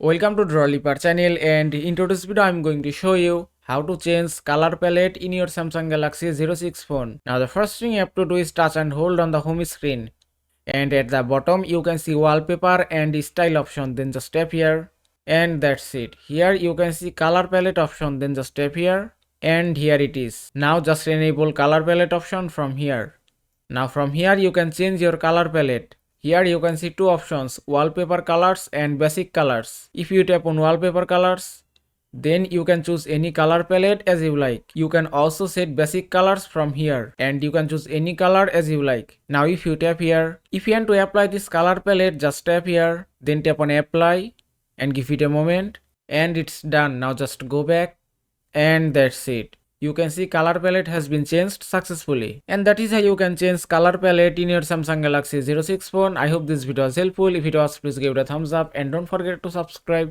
Welcome to Drawliper channel, and in today's video I'm going to show you how to change color palette in your Samsung Galaxy A06 phone. Now the first thing you have to do is touch and hold on the home screen, and at the bottom you can see wallpaper and style option, then just tap here and that's it. Here you can see color palette option, then just tap here and here it is. Now just enable color palette option from here. Now from here you can change your color palette. Here you can see two options, wallpaper colors and basic colors. If you tap on wallpaper colors, then you can choose any color palette as you like. You can also set basic colors from here and you can choose any color as you like. Now if you tap here, if you want to apply this color palette, just tap here, then tap on apply and give it a moment and it's done. Now just go back and that's it. You can see color palette has been changed successfully. And that is how you can change color palette in your Samsung Galaxy A06 phone. I hope this video was helpful. If it was, please give it a thumbs up and don't forget to subscribe.